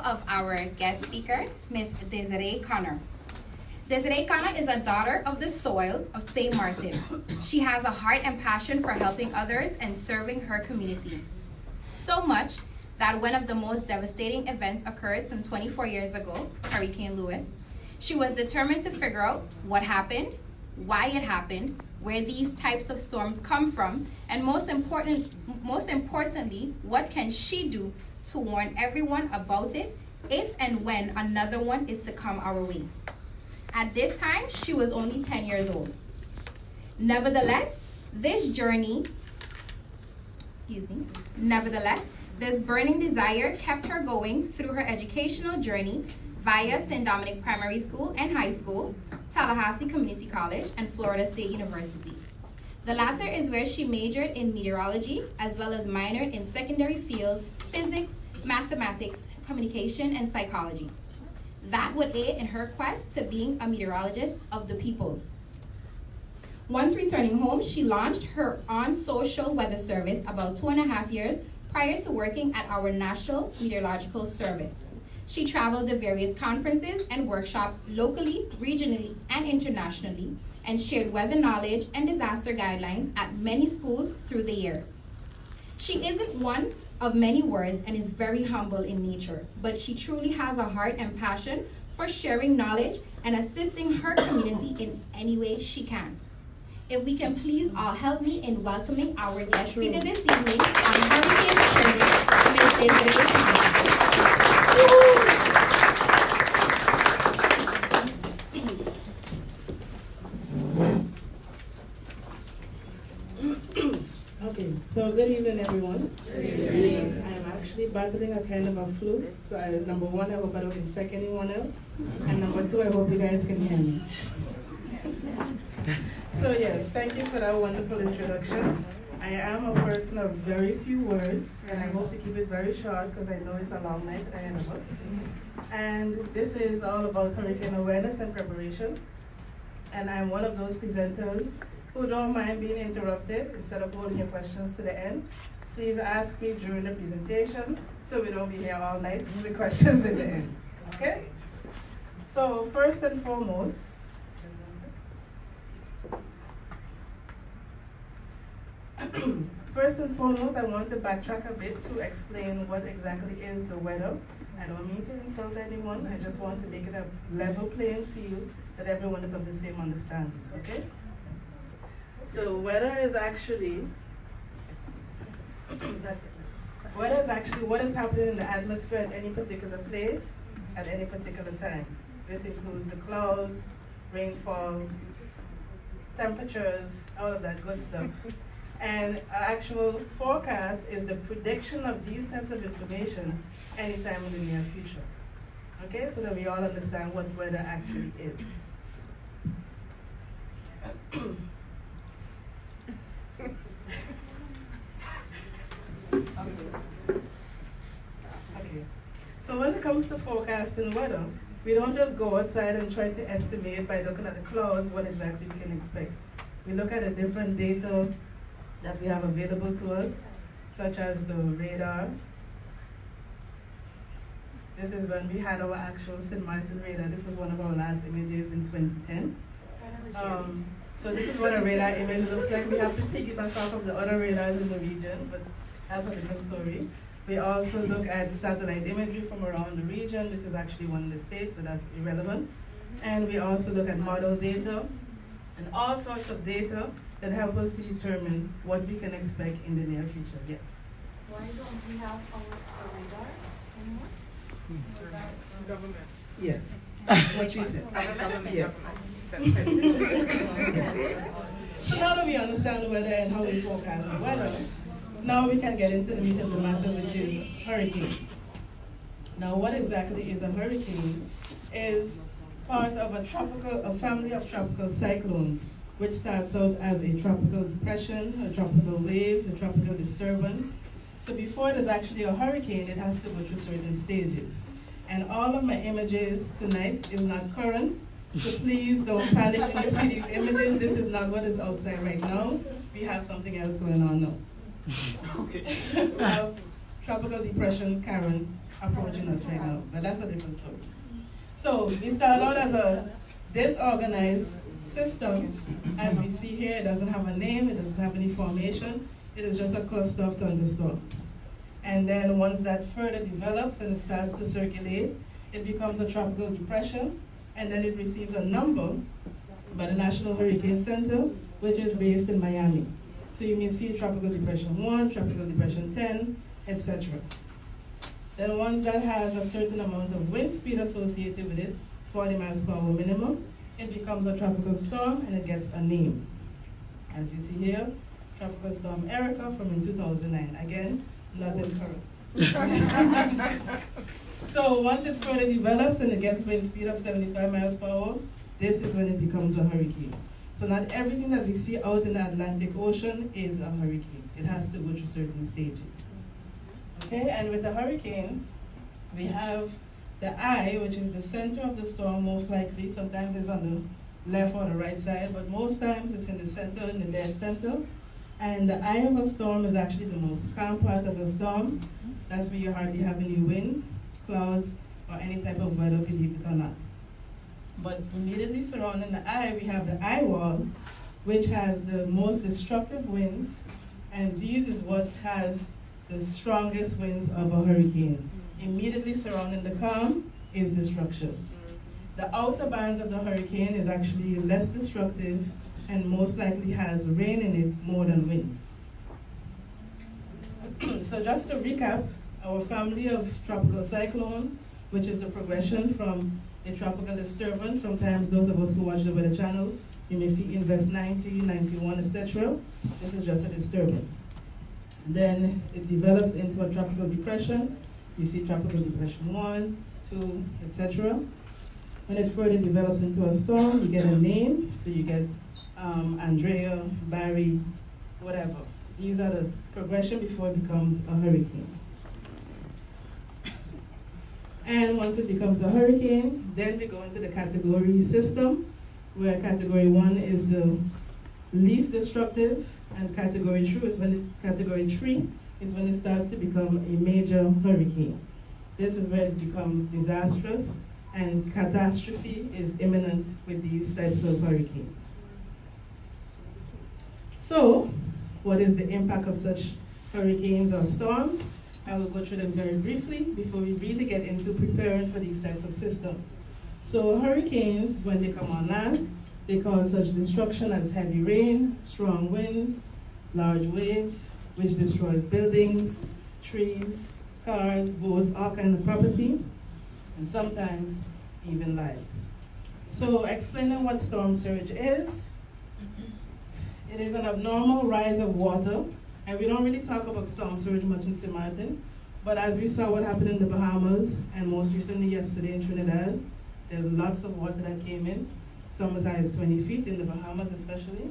of our guest speaker, Miss Desiree Connor. Desiree Connor is a daughter of the soils of St. Martin. She has a heart and passion for helping others and serving her community. So much that one of the most devastating events occurred some 24 years ago, Hurricane Lewis, she was determined to figure out what happened, why it happened, where these types of storms come from, and most importantly, what can she do to warn everyone about it if and when another one is to come our way. At this time, she was only 10 years old. Nevertheless, this burning desire kept her going through her educational journey via St. Dominic Primary School and High School, Tallahassee Community College, and Florida State University. The latter is where she majored in meteorology, as well as minored in secondary fields, physics, mathematics, communication, and psychology. That would aid in her quest to being a meteorologist of the people. Once returning home, she launched her own social weather service about 2.5 years prior to working at our National Meteorological Service. She traveled to various conferences and workshops locally, regionally, and internationally, and shared weather knowledge and disaster guidelines at many schools through the years. She isn't one of many words and is very humble in nature, but she truly has a heart and passion for sharing knowledge and assisting her community in any way she can. If we can please all help me in welcoming our guest speaker this evening on Hurricane Service, Ms. Desiree Connor. Okay, so good evening, everyone. Good evening. I'm actually battling a kind of a flu, so number one, I hope I don't infect anyone else, and number two, I hope you guys can hear me. So yes, thank you for that wonderful introduction. I am a person of very few words, and I hope to keep it very short because I know it's a long night ahead of us. And this is all about hurricane awareness and preparation. And I'm one of those presenters who don't mind being interrupted instead of holding your questions to the end. Please ask me during the presentation so we don't be here all night with the questions in the end, okay? So first and foremost, I want to backtrack a bit to explain what exactly is the weather. I don't mean to insult anyone, I just want to make it a level playing field that everyone is of the same understanding, okay? So weather is actually what is happening in the atmosphere at any particular place, at any particular time. This includes the clouds, rainfall, temperatures, all of that good stuff. And an actual forecast is the prediction of these types of information anytime in the near future. Okay, so that we all understand what weather actually is. Okay, so when it comes to forecasting weather, we don't just go outside and try to estimate by looking at the clouds what exactly we can expect. We look at the different data that we have available to us, such as the radar. This is when we had our actual St.Martin radar. This was one of our last images in 2010. So this is what a radar image looks like. We have to piggyback off of the other radars in the region, but that's a different story. We also look at satellite imagery from around the region. This is actually one in the States, so that's irrelevant. And we also look at model data and all sorts of data that help us to determine what we can expect in the near future. Yes? Why don't we have our radar anymore? Government. Yes. Which one? Government. Yes. So now that we understand the weather and how we forecast the weather, now we can get into the meat of the matter, which is hurricanes. Now, what exactly is a hurricane? Is part of a family of tropical cyclones, which starts out as a tropical depression, a tropical wave, a tropical disturbance. So before there's actually a hurricane, it has to go through certain stages. And all of my images tonight is not current, so please don't panic when you see these images. This is not what is outside right now. We have something else going on now. Okay. We have tropical depression Karen approaching us right now, but that's a different story. So we started out as a disorganized system. As we see here, it doesn't have a name, it doesn't have any formation, it is just a cluster of thunderstorms. And then once that further develops and it starts to circulate, it becomes a tropical depression, and then it receives a number by the National Hurricane Center, which is based in Miami. So you may see Tropical Depression 1, Tropical Depression 10, etc. Then once that has a certain amount of wind speed associated with it, 40 miles per hour minimum, it becomes a tropical storm and it gets a name. As you see here, Tropical Storm Erica from in 2009. Again, nothing current. So once it further develops and it gets wind speed of 75 miles per hour, this is when it becomes a hurricane. So not everything that we see out in the Atlantic Ocean is a hurricane. It has to go through certain stages. Okay, and with a hurricane, we have the eye, which is the center of the storm most likely. Sometimes it's on the left or the right side, but most times it's in the center, in the dead center. And the eye of a storm is actually the most calm part of the storm. That's where you hardly have any wind, clouds, or any type of weather, believe it or not. But immediately surrounding the eye, we have the eye wall, which has the most destructive winds, and these is what has the strongest winds of a hurricane. Immediately surrounding the calm is destruction. The outer bands of the hurricane is actually less destructive and most likely has rain in it more than wind. So just to recap, our family of tropical cyclones, which is the progression from a tropical disturbance. Sometimes those of us who watch the Weather Channel, you may see Invest 90, 91, etc. This is just a disturbance. Then it develops into a tropical depression. You see Tropical Depression 1, 2, etc. When it further develops into a storm, you get a name. So you get Andrea, Barry, whatever. These are the progression before it becomes a hurricane. And once it becomes a hurricane, then we go into the category system, where category 1 is the least destructive, and category 3 is when it starts to become a major hurricane. This is where it becomes disastrous, and catastrophe is imminent with these types of hurricanes. So, what is the impact of such hurricanes or storms? I will go through them very briefly before we really get into preparing for these types of systems. So hurricanes, when they come on land, they cause such destruction as heavy rain, strong winds, large waves, which destroys buildings, trees, cars, boats, all kinds of property, and sometimes even lives. So explaining what storm surge is, it is an abnormal rise of water. And we don't really talk about storm surge much in St. Martin, but as we saw what happened in the Bahamas, and most recently yesterday in Trinidad, there's lots of water that came in, some as high as 20 feet in the Bahamas especially.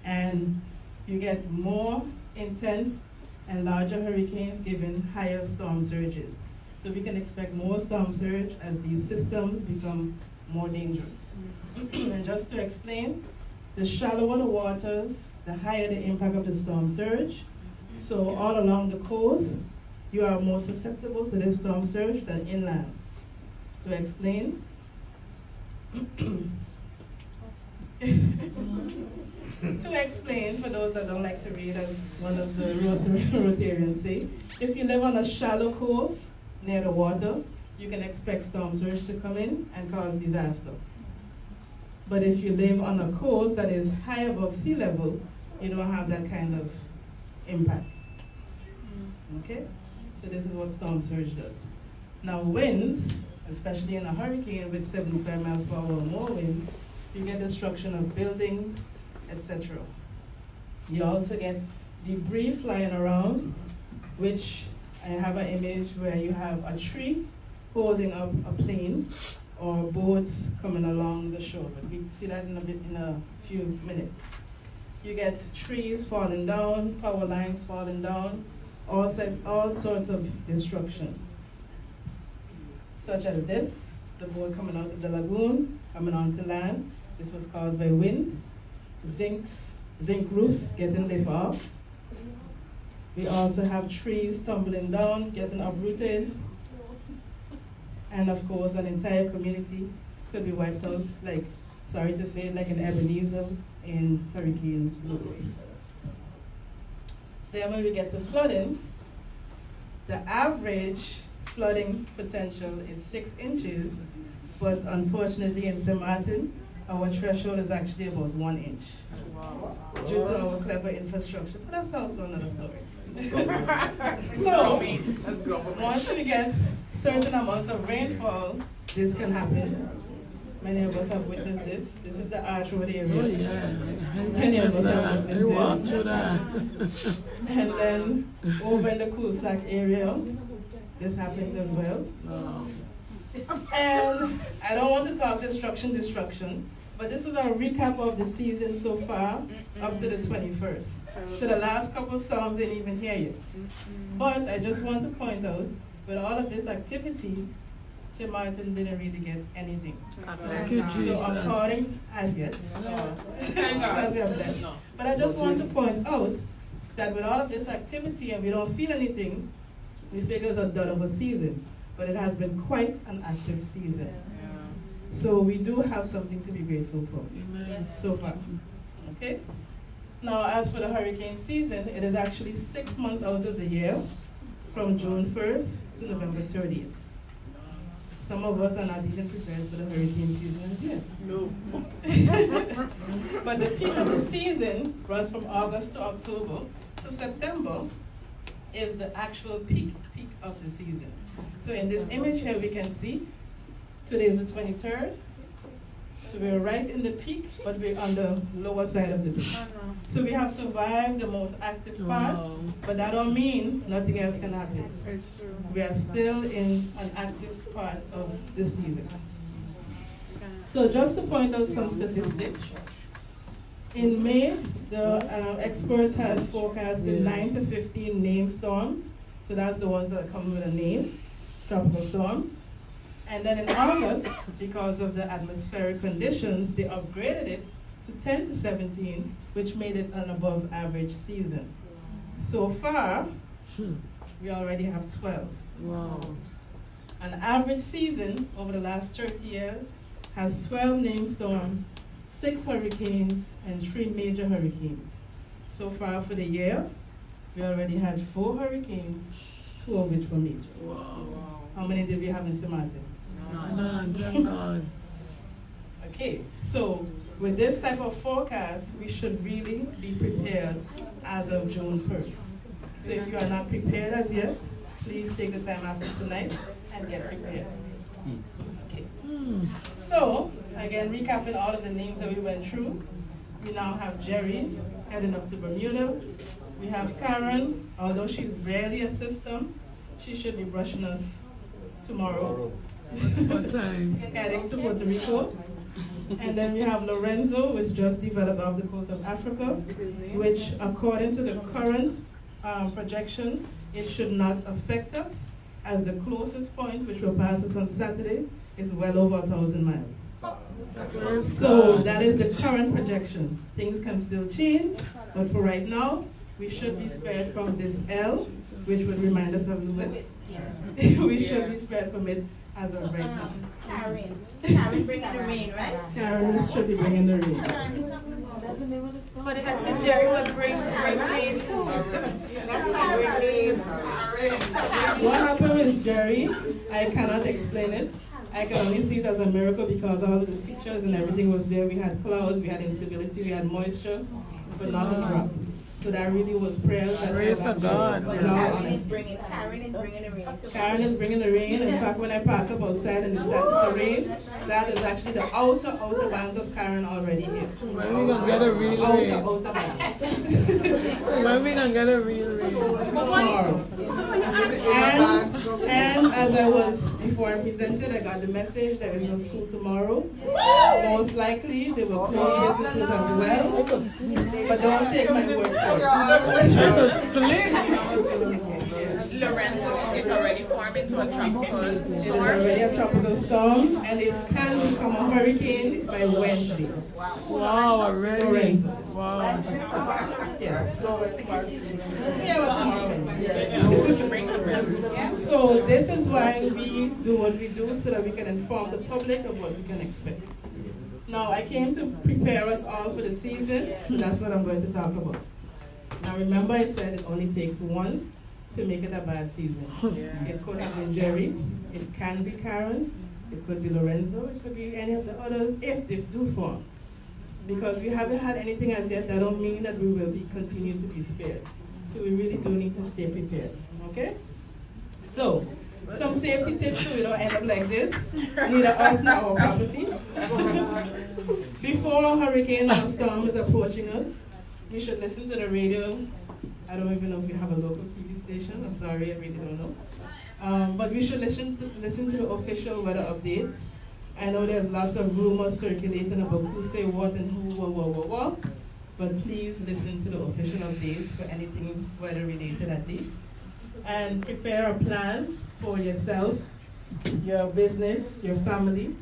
And you get more intense and larger hurricanes giving higher storm surges. So we can expect more storm surge as these systems become more dangerous. And just to explain, the shallower the waters, the higher the impact of the storm surge. So all along the coast, you are more susceptible to this storm surge than inland. To explain, for those that don't like to read, as one of the Rotarians say, if you live on a shallow coast near the water, you can expect storm surge to come in and cause disaster. But if you live on a coast that is high above sea level, you don't have that kind of impact. Okay? So this is what storm surge does. Now winds, especially in a hurricane with 75 miles per hour or more winds, you get destruction of buildings, etc. You also get debris flying around, which I have an image where you have a tree holding up a plane or boats coming along the shore. But we see that in a few minutes. You get trees falling down, power lines falling down, all sorts of destruction. Such as this, the boat coming out of the lagoon, coming onto land. This was caused by wind. Zinc roofs getting lifted off. We also have trees tumbling down, getting uprooted, And of course, an entire community could be wiped out, like, sorry to say, like in Ebenezer in Hurricane Louis. Then when we get to flooding, the average flooding potential is 6 inches, but unfortunately in St. Martin, our threshold is actually about 1 inch. Wow. Due to our clever infrastructure, but that's also another story. So, Let's go. once we get certain amounts of rainfall, this can happen. Many of us have witnessed this. This is the Arch Road area. Oh, yeah. Many of us have I witnessed walked this. through that. And then over in the Coolsack area, this happens as well. No. And I don't want to talk destruction, but this is our recap of the season so far, up to the 21st. So the last couple of storms ain't even here yet. But I just want to point out, with all of this activity, St. Martin didn't really get anything. Thank you, Jesus. So according, as yet, Thank God. because we have that. No. But I just want to point out that with all of this activity and we don't feel anything, we figure it's a done of a season. But it has been quite an active season. So we do have something to be grateful for so far. Okay? Now, as for the hurricane season, it is actually 6 months out of the year, from June 1st to November 30th. Some of us are not even prepared for the hurricane season as yet. No. But the peak of the season runs from August to October to September is the actual peak of the season. So in this image here we can see today is the 23rd. So we're right in the peak, but we're on the lower side of the peak. So we have survived the most active part, Wow. but that don't mean nothing else can happen. It's true. We are still in an active part of the season. So just to point out some statistics, in May, the experts had forecasted 9 to 15 named storms. So that's the ones that come with a name, tropical storms. And then in August, because of the atmospheric conditions, they upgraded it to 10 to 17, which made it an above average season. So far, we already have 12. Wow. An average season over the last 30 years has 12 named storms, 6 hurricanes, and 3 major hurricanes. So far for the year, we already had 4 hurricanes, 2 of which were major. Wow. How many did we have in St. Martin? None, thank God. Okay, so with this type of forecast, we should really be prepared as of June 1st. So if you are not prepared as yet, please take the time after tonight and get prepared. Okay. So, again, recapping all of the names that we went through, we now have Jerry heading up to Bermuda. We have Karen, although she's barely a system, she should be brushing us tomorrow. What time? Heading to Puerto Rico. And then we have Lorenzo, which just developed off the coast of Africa, which according to the current projection, it should not affect us, as the closest point, which will pass us on Saturday, is well over 1,000 miles. So that is the current projection. Things can still change, but for right now, we should be spared from this L, which would remind us of Lewis. We should be spared from it as of right now. Karen bringing the rain, right? Karen should be bringing the rain. But it had said Jerry would bring rain too. That's Karen is. What happened with Jerry, I cannot explain it. I can only see it as a miracle because all of the features and everything was there. We had clouds, we had instability, we had moisture, but not a drop. So that really was prayers that Praise helped God. Jerry. In all Karen is honesty. bringing the rain. Karen is bringing the rain. In fact, when I parked up outside and it started to rain, that is actually the outer bands of Karen already here. When we gonna get a real rain? Outer bands. When we gonna get a real rain? Tomorrow. And as I was, before I presented, I got the message there is no school tomorrow. Most likely they will close businesses as well. But don't take my word for it. Lorenzo is already forming to a tropical It is storm. already a tropical storm and it can become a hurricane by Wednesday. Wow, already. Lorenzo. Wow. Yes. Yeah, but tomorrow Wednesday. Bring the rim. So this is why we do what we do, so that we can inform the public of what we can expect. Now, I came to prepare us all for the season, so that's what I'm going to talk about. Now, remember I said it only takes one to make it a bad season. It could have been Jerry, it can be Karen, it could be Lorenzo, it could be any of the others if they do form. Because we haven't had anything as yet, that don't mean that we will be continue to be spared. So we really do need to stay prepared, okay? So, some safety tips so we don't end up like this, neither us nor our property. Before a hurricane or storm is approaching us, we should listen to the radio. I don't even know if we have a local TV station, I'm sorry, I really don't know. But we should listen to the official weather updates. I know there's lots of rumors circulating about who say what and who what. But please listen to the official updates for anything weather related at least. And prepare a plan for yourself, your business, your family.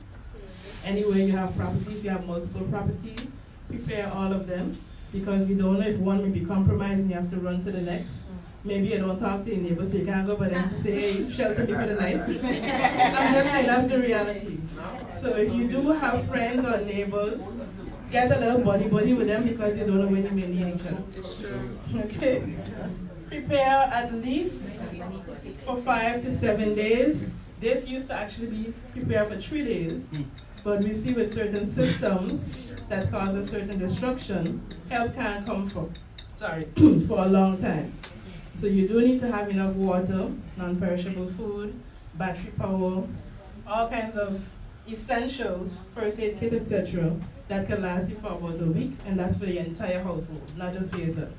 Anywhere you have property, if you have multiple properties, prepare all of them, because you don't know if one may be compromised and you have to run to the next. Maybe you don't talk to your neighbors, so you can't go by them to say, hey, shelter me for the night. I'm just saying that's the reality. So if you do have friends or neighbors, get a little buddy with them, because you don't know when you may need each other. It's true. Okay. Prepare at least for 5 to 7 days. This used to actually be prepared for 3 days, but we see with certain systems that cause a certain destruction, help can't come for a long time. So you do need to have enough water, non-perishable food, battery power, all kinds of essentials, first aid kit, etc., that can last you for about a week, and that's for the entire household, not just for yourself.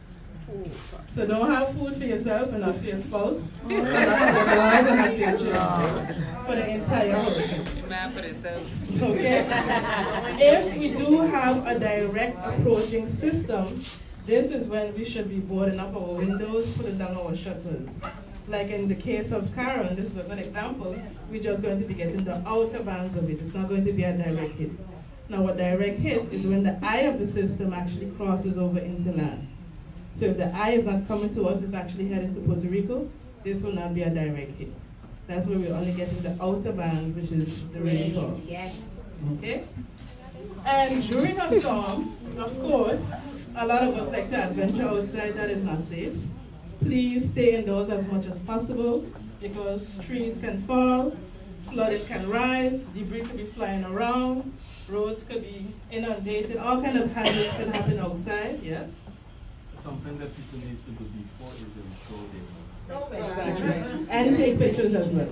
So don't have food for yourself and not for your spouse, and not for your dog, and not for your children, for the entire household. Man for themselves. Okay? If we do have a direct approaching system, this is when we should be boarding up our windows, putting down our shutters. Like in the case of Karen, this is a good example, we're just going to be getting the outer bands of it. It's not going to be a direct hit. Now, a direct hit is when the eye of the system actually crosses over into land. So if the eye is not coming to us, it's actually heading to Puerto Rico, this will not be a direct hit. That's where we're only getting the outer bands, which is the rainfall. Yes. Okay? And during a storm, of course, a lot of us like to adventure outside. That is not safe. Please stay indoors as much as possible, because trees can fall, flooding can rise, debris could be flying around, roads could be inundated, all kind of hazards can happen outside, yeah? Something that people need to do before is install it. Exactly. And take pictures as well.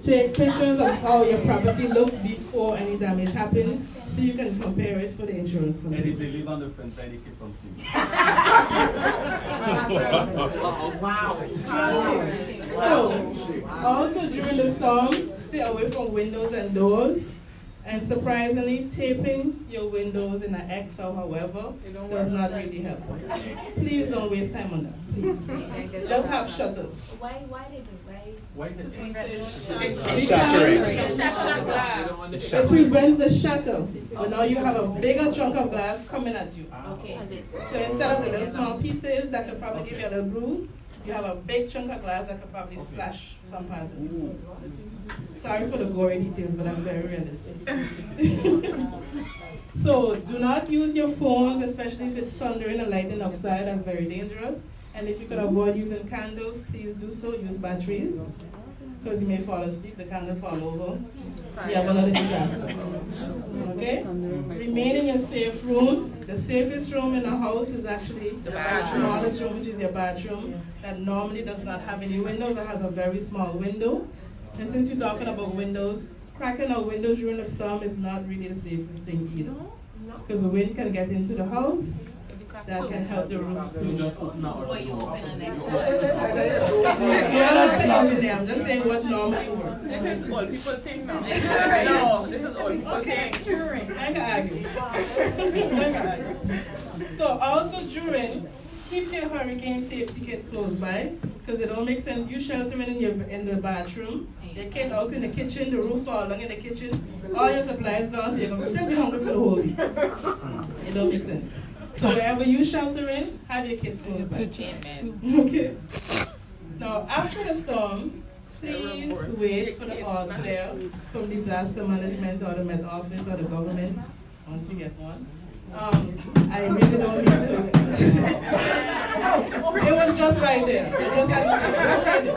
Take pictures of how your property looks before any damage happens, so you can compare it for the insurance And company. if they live on the front side, they keep on seeing. So, also during the storm, stay away from windows and doors. And surprisingly, taping your windows in an X or however does not really help. Please don't waste time on that. Please. Just have shutters. Why did you write? Why the It prevents the shatter. But now you have a bigger chunk of glass coming at you. Okay. So instead of the little small pieces that could probably give you a little bruise, you have a big chunk of glass that could probably slash some parts of you. Sorry for the gory details, but I'm very realistic. So do not use your phones, especially if it's thundering and lightning outside. That's very dangerous. And if you could avoid using candles, please do so. Use batteries, because you may fall asleep, the candle fall over. You have another disaster. Okay? Remain in your safe room. The safest room in the house is actually the smallest room, which is your bathroom, that normally does not have any windows. It has a very small window. And since we're talking about windows, cracking our windows during the storm is not really the safest thing either. Because the wind can get into the house. That can help the roof You too. just open out or You're not the engineer, I'm just saying what normally works. This is old people thing now. No, this is old people thing. I can argue. So also during, keep your hurricane safety kit close by, because it don't make sense you sheltering in the bathroom, the kid out in the kitchen, the roof fall along in the kitchen, all your supplies gone, so you're going to still be hungry for the whole week. It don't make sense. So wherever you shelter in, have your kit close by. Okay. Now, after the storm, please wait for the all clear from disaster management or the Met Office or the government, once we get one. I really don't need to. It was just right there. It was just right there.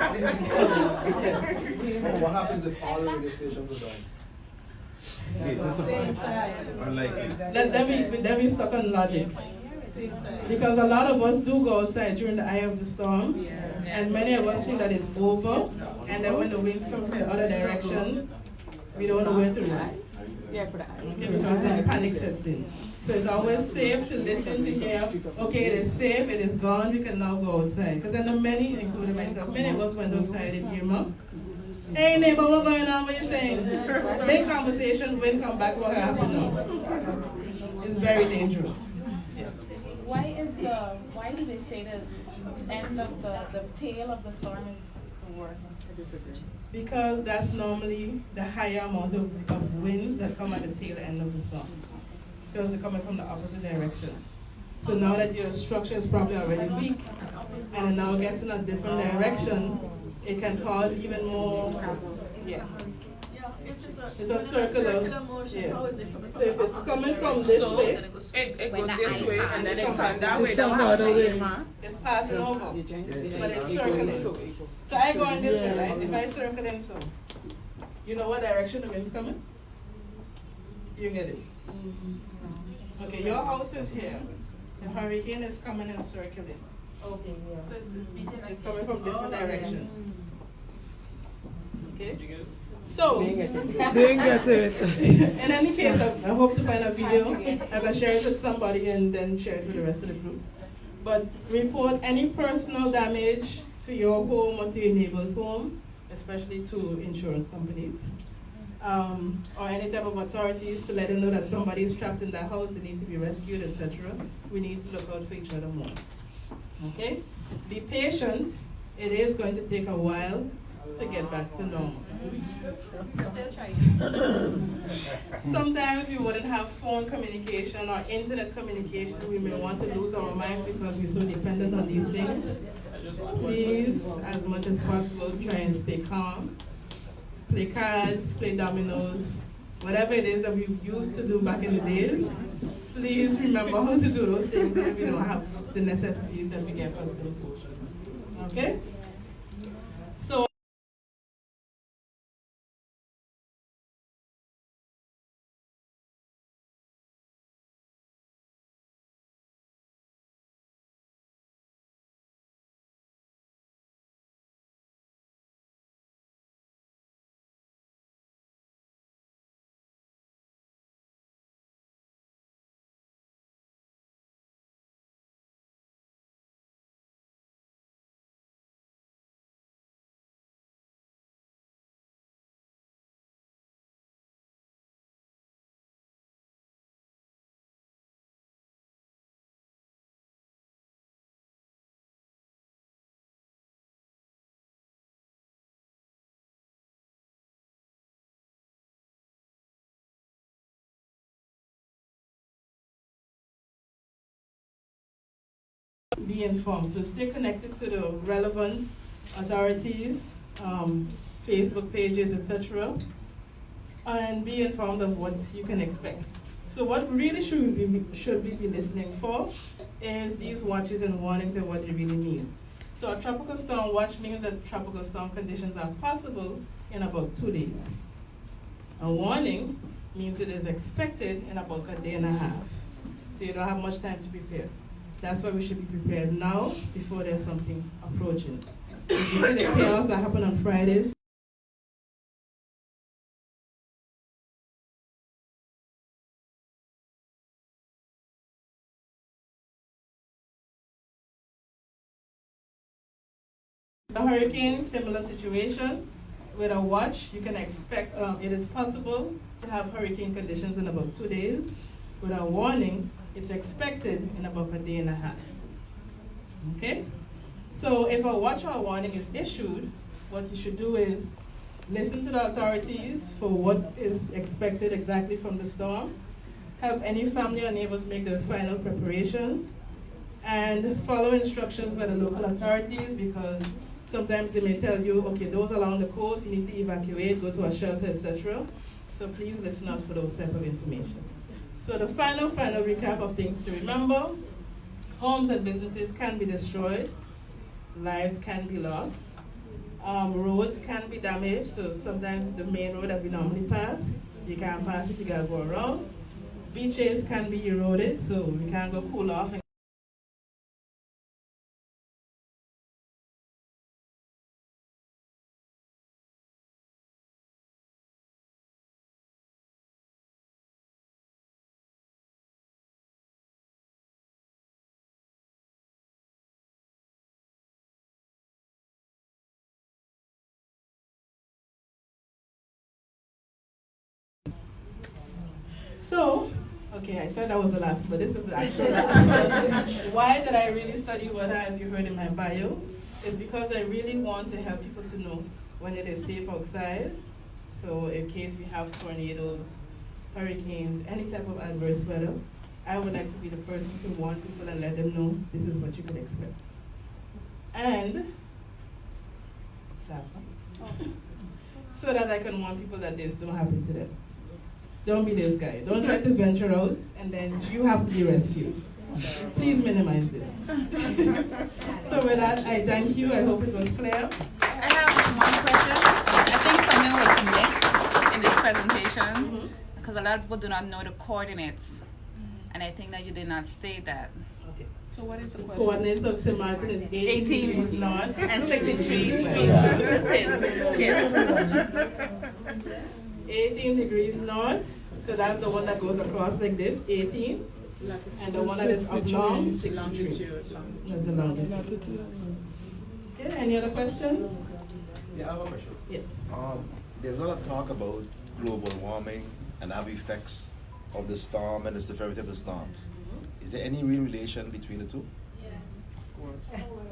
What happens if all the radio stations are done? Then we stuck on logic. Because a lot of us do go outside during the eye of the storm, and many of us think that it's over, and then when the winds come from the other direction, we don't know where to run. Okay, because then panic sets in. So it's always safe to listen to hear, okay, it is safe, it is gone, we can now go outside. Because I know many, including myself, many of us went outside in Irma. Hey neighbor, what's going on? What are you saying? Make conversation, when come back, what happened now? It's very dangerous. Why do they say the end of the tail of the storm is the worst? Because that's normally the higher amount of winds that come at the tail end of the storm. Because they're coming from the opposite direction. So now that your structure is probably already weak, and it now gets in a different direction, it can cause even more, it's a circular motion. How is it coming? So if it's coming from this way, it goes this way and then it comes that way. Turn the other way. it's passing over, but it's circling. So I go in this way, right? If I circle in so, you know what direction the wind's coming? You get it? Okay, your house is here. The hurricane is coming and circling. Okay, yeah. It's coming from different directions. Okay? So, Didn't get it. in any case, I hope to find a video. I can share it with somebody and then share it with the rest of the group. But report any personal damage to your home or to your neighbor's home, especially to insurance companies. Or any type of authorities to let them know that somebody is trapped in their house, they need to be rescued, etc. We need to look out for each other more. Okay? Be patient. It is going to take a while to get back to normal. Still trying. Sometimes we wouldn't have phone communication or internet communication. We may want to lose our minds because we're so dependent on these things. Please, as much as possible, try and stay calm. Play cards, play dominoes, whatever it is that we used to do back in the days. Please remember how to do those things when we don't have the necessities that we get accustomed to. Okay? So, be informed. So stay connected to the relevant authorities, Facebook pages, etc. And be informed of what you can expect. So what really should we be listening for is these watches and warnings and what they really mean. So a tropical storm watch means that tropical storm conditions are possible in about 2 days. A warning means it is expected in about a day and a half. So you don't have much time to prepare. That's why we should be prepared now before there's something approaching. You see the chaos that happened on Friday. The hurricane, similar situation. With a watch, you can expect, it is possible to have hurricane conditions in about 2 days. With a warning, it's expected in about a day and a half. Okay? So if a watch or a warning is issued, what you should do is listen to the authorities for what is expected exactly from the storm, have any family or neighbors make their final preparations, and follow instructions by the local authorities because Sometimes they may tell you, okay, those along the coast, you need to evacuate, go to a shelter, etc. So please listen out for those type of information. So the final recap of things to remember: homes and businesses can be destroyed, lives can be lost, roads can be damaged. So sometimes the main road that we normally pass, you can't pass it, you gotta go around. Beaches can be eroded, so we can't go cool off. So, okay, I said that was the last, but this is the actual last one. Why did I really study water, as you heard in my bio? Is because I really want to help people to know when it is safe outside. So in case we have tornadoes, hurricanes, any type of adverse weather, I would like to be the person to warn people and let them know this is what you can expect. And, last one. So that I can warn people that this don't happen to them. Don't be this guy. Don't try to venture out and then you have to be rescued. Please minimize this. So with that, I thank you. I hope it was clear. I have one question. I think something was missed in this presentation because a lot of people do not know the coordinates. And I think that you did not state that. Okay. So what is the Coordinates of St.Martin is 18 degrees north and 63 degrees south. 18 degrees north, so that's the one that goes across like this, 18. And the one that is up long, 63. That's the longitude. Okay, any other questions? Yeah, I have a question. Yes. There's a lot of talk about global warming and have effects of the storm and the severity of the storms. Is there any real relation between the two?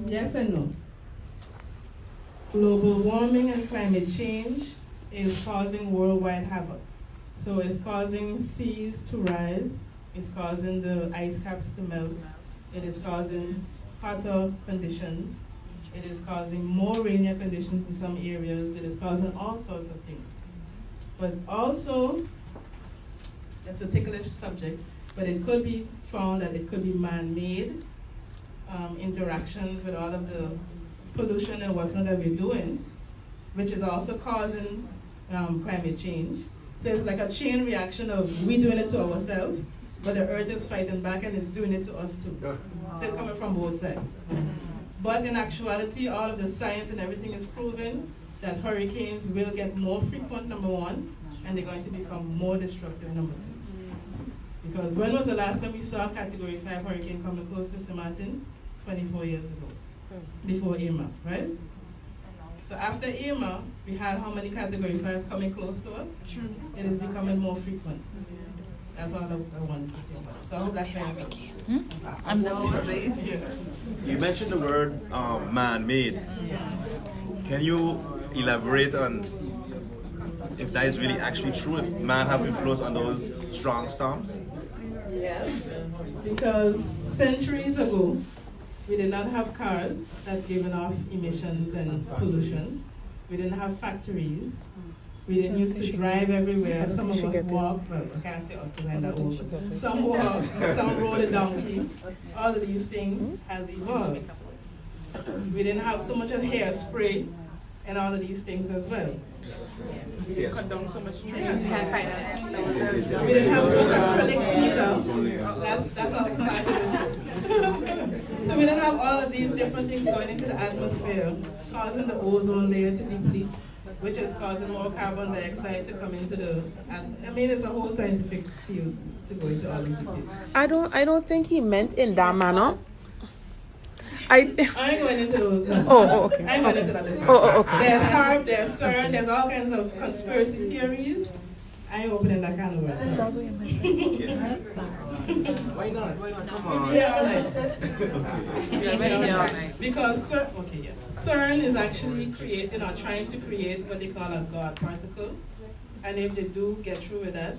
Yes and no. Global warming and climate change is causing worldwide havoc. So it's causing seas to rise, it's causing the ice caps to melt, it is causing hotter conditions, it is causing more rainier conditions in some areas, it is causing all sorts of things. But also, that's a ticklish subject, but it could be found that it could be man-made interactions with all of the pollution and what's not that we're doing, which is also causing climate change. So it's like a chain reaction of we doing it to ourselves, but the earth is fighting back and it's doing it to us too. So it's coming from both sides. But in actuality, all of the science and everything is proving that hurricanes will get more frequent, number one, and they're going to become more destructive, number two. Because when was the last time we saw a Category 5 hurricane coming close to St.Martin? 24 years ago, before Irma, right? So after Irma, we had how many Category 5s coming close to us? It is becoming more frequent. That's all I wanted to say about it. So I hope that clarifies. I'm done with it. You mentioned the word man-made. Can you elaborate on if that is really actually true, if man have influence on those strong storms? Yes, because centuries ago, we did not have cars that given off emissions and pollution. We didn't have factories. We didn't used to drive everywhere. Some of us walked, well, I can't say us because I'm that old, but some walked, some rode a donkey. All of these things has evolved. We didn't have so much of hairspray and all of these things as well. Yes. cut down so much trees. We didn't have so much acrylics either. That's also part of it. So we didn't have all of these different things going into the atmosphere, causing the ozone layer to deplete, which is causing more carbon dioxide to come into the. I mean, it's a whole scientific field to go into all these details. I don't think he meant in that manner. I ain't going into those. Oh, okay. I ain't going into that. Okay. There's HARP, there's CERN, there's all kinds of conspiracy theories. I ain't opening that kind of words. Why not? Why not? Come on. Yeah, all right. Because CERN is actually creating or trying to create what they call a God particle. And if they do get through with that,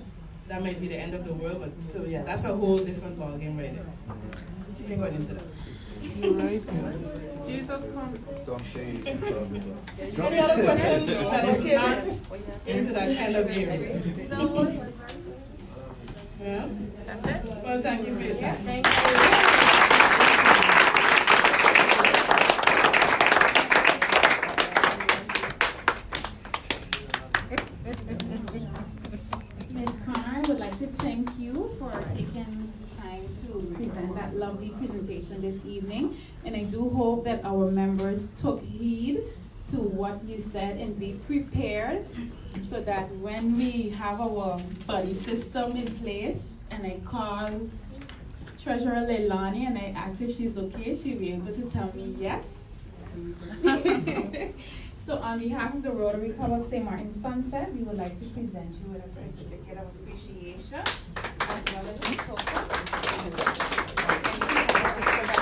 that might be the end of the world. But so yeah, that's a whole different ballgame right there. You ain't going into that. Jesus comes. Any other questions that is not into that kind of area? Yeah? Well, thank you for your time. Thank you. Ms. Carr, I would like to thank you for taking time to present that lovely presentation this evening. And I do hope that our members took heed to what you said and be prepared so that when we have our buddy system in place and I call Treasurer Leilani and I ask if she's okay, she'll be able to tell me yes. So on behalf of the Rotary Club of St.Martin Sunset, we would like to present you with a certificate of appreciation as well as a token.